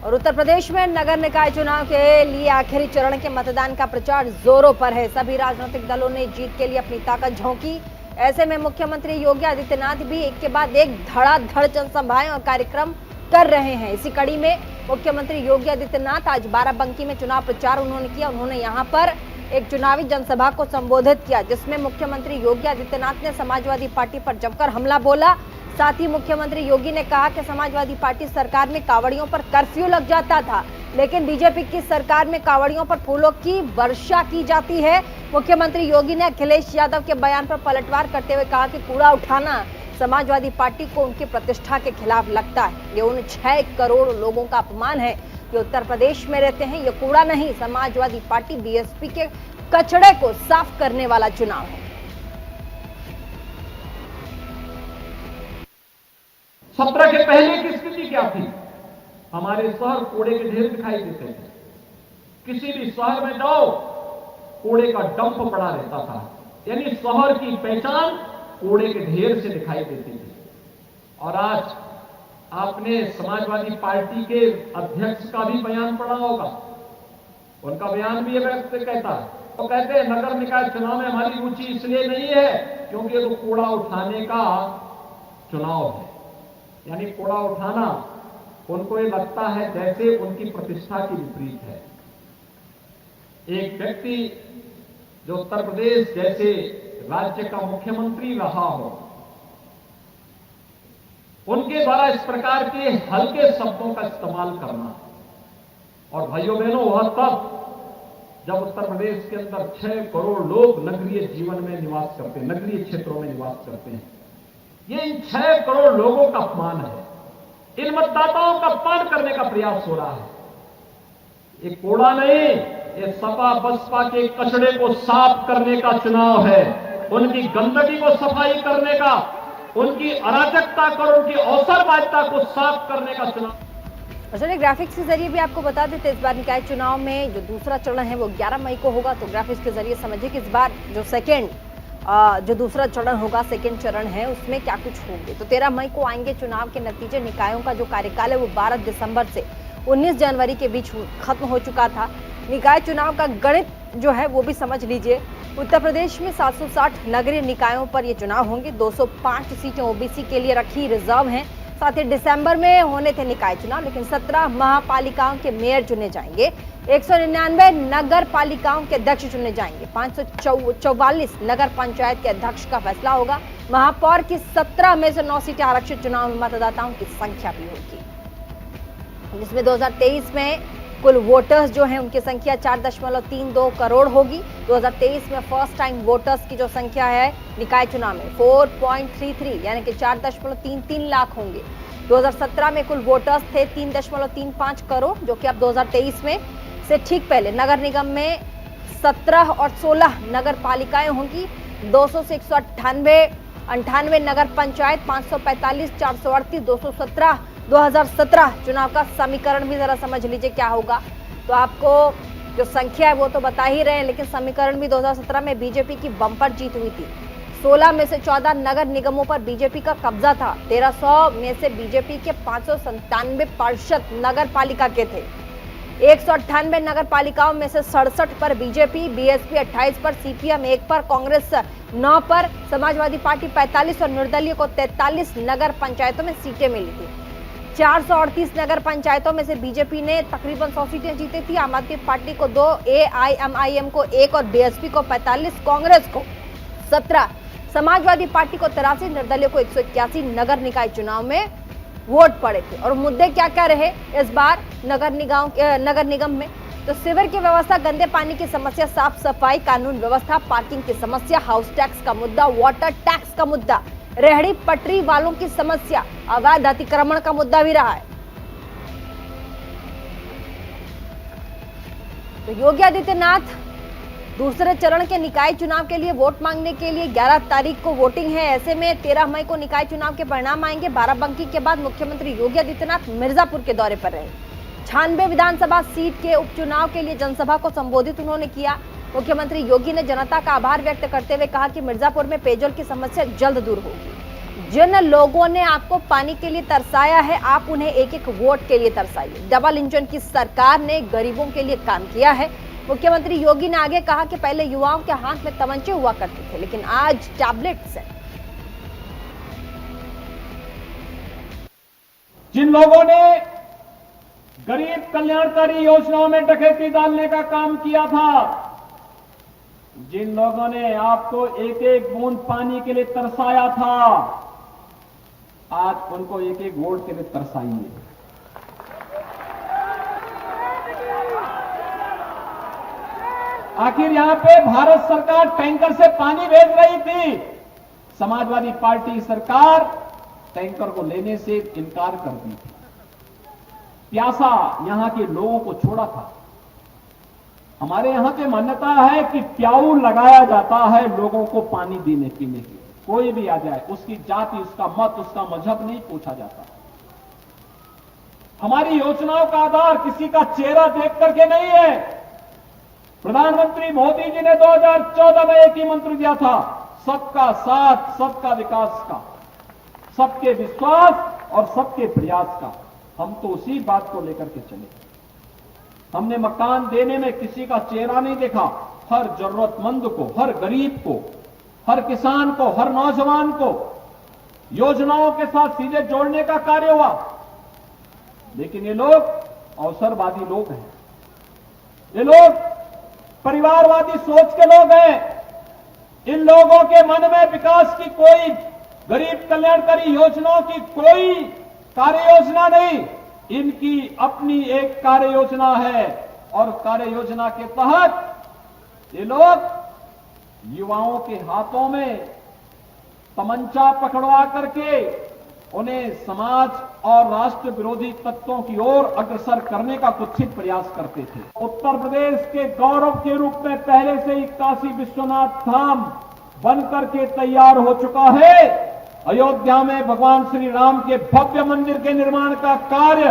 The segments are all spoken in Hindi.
और उत्तर प्रदेश में नगर निकाय चुनाव के लिए आखिरी चरण के मतदान का प्रचार जोरों पर है। सभी राजनीतिक दलों ने जीत के लिए अपनी ताकत झोंकी। ऐसे में मुख्यमंत्री योगी आदित्यनाथ भी एक के बाद एक धड़ाधड़ जनसभाएं और कार्यक्रम कर रहे हैं। इसी कड़ी में मुख्यमंत्री योगी आदित्यनाथ आज बाराबंकी में चुनाव प्रचार उन्होंने किया। उन्होंने यहां पर एक चुनावी जनसभा को संबोधित किया, जिसमें मुख्यमंत्री योगी आदित्यनाथ ने समाजवादी पार्टी पर जमकर हमला बोला। साथ ही मुख्यमंत्री योगी ने कहा कि समाजवादी पार्टी सरकार में कांवड़ियों पर कर्फ्यू लग जाता था, लेकिन बीजेपी की सरकार में कांवड़ियों पर फूलों की वर्षा की जाती है। मुख्यमंत्री योगी ने अखिलेश यादव के बयान पर पलटवार करते हुए कहा कि कूड़ा उठाना समाजवादी पार्टी को उनकी प्रतिष्ठा के खिलाफ लगता है। ये उन 6 करोड़ लोगों का अपमान है जो उत्तर प्रदेश में रहते हैं। ये कूड़ा नहीं, समाजवादी पार्टी बीएसपी के कचड़े को साफ करने वाला चुनाव है। सत्रह के पहले की स्थिति क्या थी? हमारे शहर कूड़े के ढेर दिखाई देते थे। किसी भी शहर में जाओ, कूड़े का डंप पड़ा रहता था। यानी शहर की पहचान कूड़े के ढेर से दिखाई देती थी। और आज आपने समाजवादी पार्टी के अध्यक्ष का भी बयान पढ़ा होगा। उनका बयान भी ये व्यक्त कहता है, तो कहते हैं नगर निकाय चुनाव में हमारी रुचि इसलिए नहीं है क्योंकि वो कूड़ा उठाने का चुनाव है। यानी कूड़ा उठाना उनको ये लगता है जैसे उनकी प्रतिष्ठा की विपरीत है। एक व्यक्ति जो उत्तर प्रदेश जैसे राज्य का मुख्यमंत्री रहा हो, उनके द्वारा इस प्रकार के हल्के शब्दों का इस्तेमाल करना, और भाइयों बहनों वह तब जब उत्तर प्रदेश के अंदर 6 करोड़ लोग नगरीय जीवन में निवास करते हैं, नगरीय क्षेत्रों में निवास करते हैं। ये इन 6 करोड़ लोगों का अपमान है। इन मतदाताओं का अपमान करने का प्रयास हो रहा है। ये कूड़ा नहीं, ये सपा बसपा के कचड़े को साफ करने का चुनाव है। उनकी गंदगी को सफाई करने का, उनकी अराजकता और उनकी अवसरवादिता को साफ करने का चुनाव। चलिए ग्राफिक्स के जरिए भी आपको बता देते, इस बार निकाय चुनाव में जो दूसरा चरण है वो 11 मई को होगा। तो ग्राफिक्स के जरिए समझिए कि इस बार जो दूसरा चरण होगा, सेकेंड चरण है, उसमें क्या कुछ होंगे। तो 13 मई को आएंगे चुनाव के नतीजे। निकायों का जो कार्यकाल है वो 12 दिसंबर से 19 जनवरी के बीच खत्म हो चुका था। निकाय चुनाव का गणित जो है वो भी समझ लीजिए। उत्तर प्रदेश में 760 नगरीय निकायों पर ये चुनाव होंगे। 205 सीटें ओबीसी के लिए रखी रिजर्व हैं। साथ ही दिसंबर में होने थे निकाय चुनाव, लेकिन 17 महापालिकाओं के मेयर चुने जाएंगे। 199 नगर पालिकाओं के अध्यक्ष चुने जाएंगे। 544 नगर पंचायत के अध्यक्ष का फैसला होगा। महापौर की 17 में से 9 सीटें आरक्षित चुनाव में मतदाताओं की संख्या भी होगी, जिसमें 2023 में कुल वोटर्स जो हैं उनकी संख्या 4.32 करोड़ होगी। 2023 में फर्स्ट टाइम वोटर्स की जो संख्या है निकाय चुनाव में 4.33 यानी कि 4.33 लाख होंगे। 2017 में कुल वोटर्स थे 3.35 करोड़, जो कि अब 2023 में से ठीक पहले नगर निगम में 17 और 16 नगर पालिकाएं होंगी। 200 से 198 नगर पंचायत, 545, 438, 217 2017 चुनाव का समीकरण भी जरा समझ लीजिए क्या होगा। तो आपको जो संख्या है वो तो बता ही रहे हैं, लेकिन समीकरण भी 2017 में बीजेपी की बम्पर जीत हुई थी। 16 में से 14 नगर निगमों पर बीजेपी का कब्जा था। 1300 में से बीजेपी के 597 पार्षद नगर पालिका के थे। 198 नगर पालिकाओं में से 67 पर बीजेपी, बीएसपी 28 पर, सीपीएम 1 पर, कांग्रेस 9 पर, समाजवादी पार्टी 45 और निर्दलीय को 43 नगर पंचायतों में सीटें मिली थी। 438 नगर पंचायतों में से बीजेपी ने तकरीबन 100 सीटें जीती थी। आम आदमी पार्टी को 2, एआईएमआईएम को 1 और बीएसपी को 45, कांग्रेस को 17, समाजवादी पार्टी को 83, निर्दलीय को 181 नगर निकाय चुनाव में वोट पड़े थे। और मुद्दे क्या क्या रहे इस बार नगर निगम में? तो सीवर की व्यवस्था, गंदे पानी की समस्या, साफ सफाई, कानून व्यवस्था, पार्किंग की समस्या, हाउस टैक्स का मुद्दा, वाटर टैक्स का मुद्दा, रेहड़ी पटरी वालों की समस्या, अवैध अतिक्रमण का मुद्दा भी रहा है। तो योगी आदित्यनाथ दूसरे चरण के निकाय चुनाव के लिए वोट मांगने के लिए 11 तारीख को वोटिंग है। ऐसे में 13 मई को निकाय चुनाव के परिणाम आएंगे। बाराबंकी के बाद मुख्यमंत्री योगी आदित्यनाथ मिर्जापुर के दौरे पर रहे। 96 विधानसभा सीट के उपचुनाव के लिए जनसभा को संबोधित उन्होंने किया। मुख्यमंत्री योगी ने जनता का आभार व्यक्त करते हुए कहा कि मिर्जापुर में पेयजल की समस्या जल्द दूर होगी। जिन लोगों ने आपको पानी के लिए तरसाया है, आप उन्हें एक एक वोट के लिए तरसाइए। डबल इंजन की सरकार ने गरीबों के लिए काम किया है। मुख्यमंत्री योगी ने आगे कहा कि पहले युवाओं के हाथ में तमंचे हुआ करते थे, लेकिन आज टैबलेट्स है। जिन लोगों ने गरीब कल्याणकारी योजनाओं में डकैती डालने का काम किया था, जिन लोगों ने आपको एक एक बूंद पानी के लिए तरसाया था, आज उनको एक एक वोट के लिए तरसाइए। आखिर यहां पे भारत सरकार टैंकर से पानी भेज रही थी, समाजवादी पार्टी सरकार टैंकर को लेने से इनकार कर दी थी। प्यासा यहां के लोगों को छोड़ा था। हमारे यहां की मान्यता है कि प्याऊ लगाया जाता है लोगों को पानी देने पीने के लिए। कोई भी आ जाए, उसकी जाति, उसका मत, उसका मजहब नहीं पूछा जाता। हमारी योजनाओं का आधार किसी का चेहरा देख करके नहीं है। प्रधानमंत्री मोदी जी ने 2014 में एक ही मंत्र दिया था, सबका साथ, सबका विकास का, सबके विश्वास और सबके प्रयास का। हम तो उसी बात को लेकर के चले। हमने मकान देने में किसी का चेहरा नहीं देखा। हर जरूरतमंद को, हर गरीब को, हर किसान को, हर नौजवान को योजनाओं के साथ सीधे जोड़ने का कार्य हुआ। लेकिन ये लोग अवसरवादी लोग हैं, ये लोग परिवारवादी सोच के लोग हैं। इन लोगों के मन में विकास की कोई, गरीब कल्याणकारी योजनाओं की कोई कार्य योजना नहीं। इनकी अपनी एक कार्य योजना है और कार्य योजना के तहत ये लोग युवाओं के हाथों में तमंचा पकड़वा करके उन्हें समाज और राष्ट्र विरोधी तत्वों की ओर अग्रसर करने का कुत्सित प्रयास करते थे। उत्तर प्रदेश के गौरव के रूप में पहले से ही काशी विश्वनाथ धाम बनकर के तैयार हो चुका है। अयोध्या में भगवान श्री राम के भव्य मंदिर के निर्माण का कार्य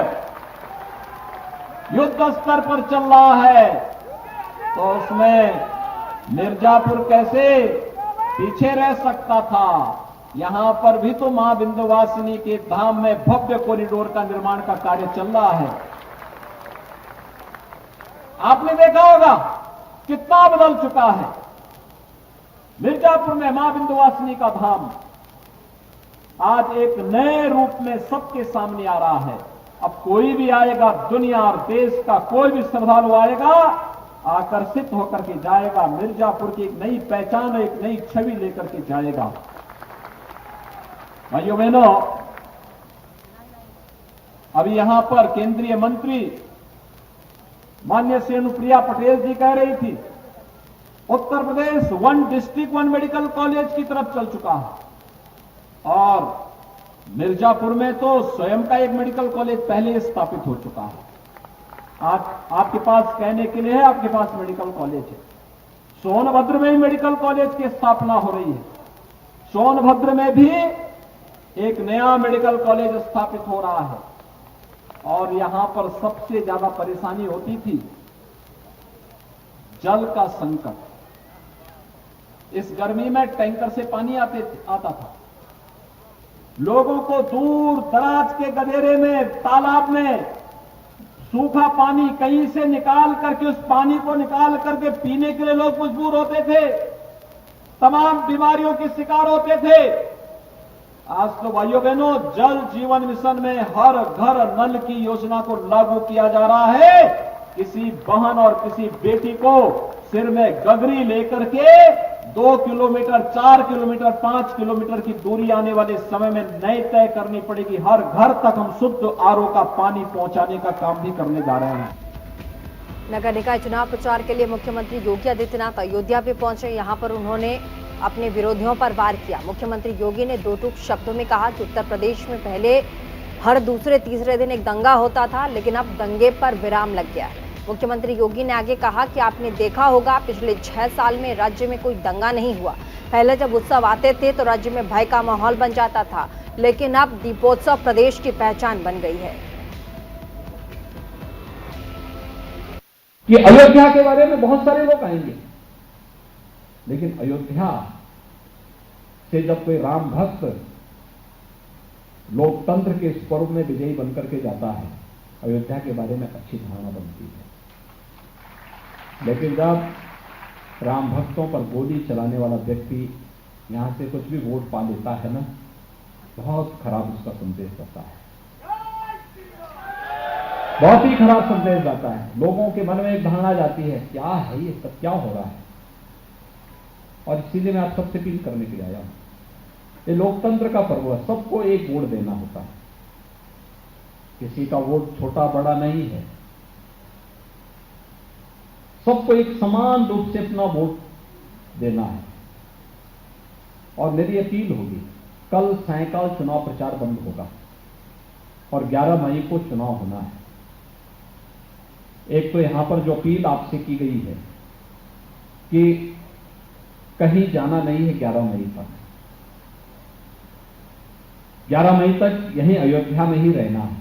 युद्ध स्तर पर चल रहा है, तो उसमें मिर्जापुर कैसे पीछे रह सकता था। यहां पर भी तो मां विंध्यवासिनी के धाम में भव्य कॉरिडोर का निर्माण का कार्य चल रहा है। आपने देखा होगा कितना बदल चुका है। मिर्जापुर में मां विंध्यवासिनी का धाम आज एक नए रूप में सबके सामने आ रहा है। अब कोई भी आएगा, दुनिया और देश का कोई भी श्रद्धालु आएगा, आकर्षित होकर के जाएगा। मिर्जापुर की एक नई पहचान, एक नई छवि लेकर के जाएगा। भाइयों बहनों, अभी यहां पर केंद्रीय मंत्री माननीय श्री अनुप्रिया पटेल जी कह रही थी, Uttar Pradesh 1 district 1 medical college की तरफ चल चुका है और मिर्जापुर में तो स्वयं का एक मेडिकल कॉलेज पहले स्थापित हो चुका है। आज आपके पास कहने के लिए है, आपके पास मेडिकल कॉलेज है। सोनभद्र में भी मेडिकल कॉलेज की स्थापना हो रही है। सोनभद्र में भी एक नया मेडिकल कॉलेज स्थापित हो रहा है। और यहां पर सबसे ज्यादा परेशानी होती थी जल का संकट। इस गर्मी में टैंकर से पानी आता था। लोगों को दूर दराज के गधेरे में, तालाब में सूखा पानी कहीं से निकाल करके, उस पानी को निकाल करके पीने के लिए लोग मजबूर होते थे। तमाम बीमारियों के शिकार होते थे। आज तो भाइयों बहनों, जल जीवन मिशन में हर घर नल की योजना को लागू किया जा रहा है। किसी बहन और किसी बेटी को सिर में गगरी लेकर के 2 किलोमीटर, 4 किलोमीटर, 5 किलोमीटर की दूरी आने वाले समय में नए तय करनी पड़ेगी। हर घर तक हम शुद्ध आरओ का पानी पहुंचाने का काम भी करने जा रहे हैं। नगर निकाय चुनाव प्रचार के लिए मुख्यमंत्री योगी आदित्यनाथ अयोध्या भी पहुंचे। यहां पर उन्होंने अपने विरोधियों पर वार किया। मुख्यमंत्री योगी ने 2 टूक शब्दों में कहा कि उत्तर प्रदेश में पहले हर दूसरे तीसरे दिन एक दंगा होता था, लेकिन अब दंगे पर विराम लग गया है। मुख्यमंत्री योगी ने आगे कहा कि आपने देखा होगा पिछले 6 साल में राज्य में कोई दंगा नहीं हुआ। पहले जब उत्सव आते थे तो राज्य में भय का माहौल बन जाता था, लेकिन अब दीपोत्सव प्रदेश की पहचान बन गई है। कि अयोध्या के बारे में बहुत सारे लोग कहेंगे, लेकिन अयोध्या से जब कोई राम भक्त लोकतंत्र के इस पर्व में विजयी बनकर के जाता है, अयोध्या के बारे में अच्छी धारणा बनती है। लेकिन जब राम भक्तों पर गोली चलाने वाला व्यक्ति यहां से कुछ भी वोट पा लेता है ना, बहुत खराब उसका संदेश जाता है, बहुत ही खराब संदेश जाता है। लोगों के मन में एक धारणा जाती है, क्या है ये सब, क्या हो रहा है। और इसीलिए मैं आप सबसे अपील करने के लिए आया हूं, ये लोकतंत्र का पर्व है, सबको एक वोट देना होता है, किसी का वोट छोटा बड़ा नहीं है, सबको एक समान रूप से अपना वोट देना है। और मेरी अपील होगी, कल सायंकाल चुनाव प्रचार बंद होगा और 11 मई को चुनाव होना है। एक तो यहां पर जो अपील आपसे की गई है कि कहीं जाना नहीं है 11 मई तक, 11 मई तक यहीं अयोध्या में ही रहना है।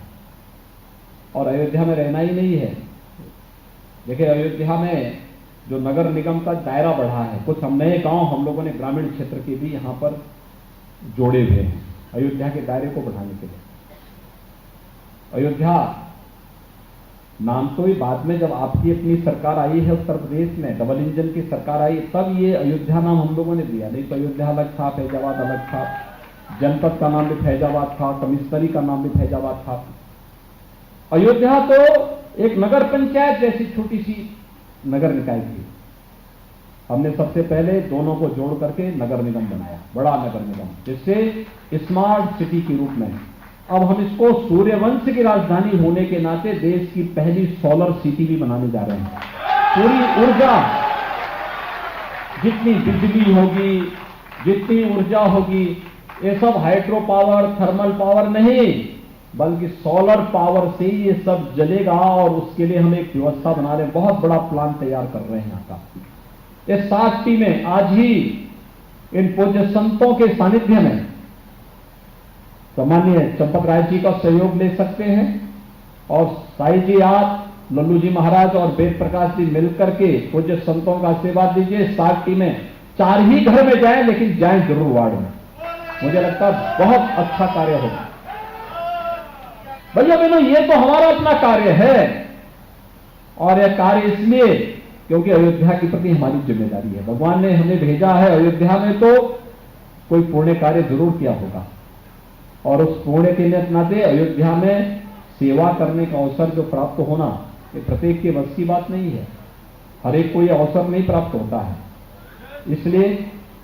और अयोध्या में रहना ही नहीं है, देखिए अयोध्या में जो नगर निगम का दायरा बढ़ा है, कुछ हम नए गांव हम लोगों ने ग्रामीण क्षेत्र के भी यहां पर जोड़े हुए हैं अयोध्या के दायरे को बढ़ाने के लिए। अयोध्या नाम तो ही बाद में, जब आपकी अपनी सरकार आई है उत्तर प्रदेश में, डबल इंजन की सरकार आई, तब ये अयोध्या नाम हम लोगों ने दिया, नहीं तो अयोध्या अलग था, फैजाबाद अलग था, जनपद का नाम भी फैजाबाद था, कमिश्नरी का नाम भी फैजाबाद था। अयोध्या तो एक नगर पंचायत जैसी छोटी सी नगर निकाय थी। हमने सबसे पहले दोनों को जोड़ करके नगर निगम बनाया, बड़ा नगर निगम, जिससे स्मार्ट सिटी के रूप में अब हम इसको सूर्यवंश की राजधानी होने के नाते देश की पहली सोलर सिटी भी बनाने जा रहे हैं। पूरी ऊर्जा, जितनी बिजली होगी, जितनी ऊर्जा होगी, ये सब हाइड्रो पावर, थर्मल पावर नहीं, बल्कि सोलर पावर से ये सब जलेगा। और उसके लिए हम एक व्यवस्था बना रहे हैं, बहुत बड़ा प्लान तैयार कर रहे हैं यहाँ का। इस 7 टीमें आज ही इन पूज्य संतों के सानिध्य में सामान्य चंपक राय जी का सहयोग ले सकते हैं, और साई जी, आप, लल्लू जी महाराज और वेद प्रकाश जी मिलकर के पूज्य संतों का आशीर्वाद दीजिए। 7 टीमें 4 ही घर में जाएं, लेकिन जाएं जरूर वार्ड में। मुझे लगता है बहुत अच्छा कार्य होगा। भैया बहनों, ये तो हमारा अपना कार्य है, और यह कार्य इसलिए क्योंकि अयोध्या के प्रति हमारी जिम्मेदारी है। भगवान ने हमें भेजा है अयोध्या में, तो कोई पुण्य कार्य जरूर किया होगा, और उस पुण्य के नाते अयोध्या में सेवा करने का अवसर जो प्राप्त होना, ये प्रत्येक के बस की बात नहीं है, हर एक को यह अवसर नहीं प्राप्त होता है। इसलिए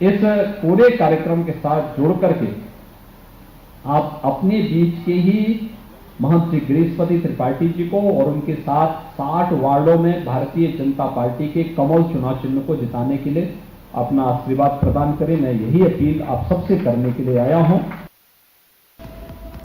इस पूरे कार्यक्रम के साथ जुड़ करके आप अपने बीच के ही महंत श्री गिरीशपति त्रिपाठी जी को और उनके साथ 60 वार्डों में भारतीय जनता पार्टी के कमल चुनाव चिन्ह को जिताने के लिए अपना आशीर्वाद प्रदान करें। मैं यही अपील आप सबसे करने के लिए आया हूं।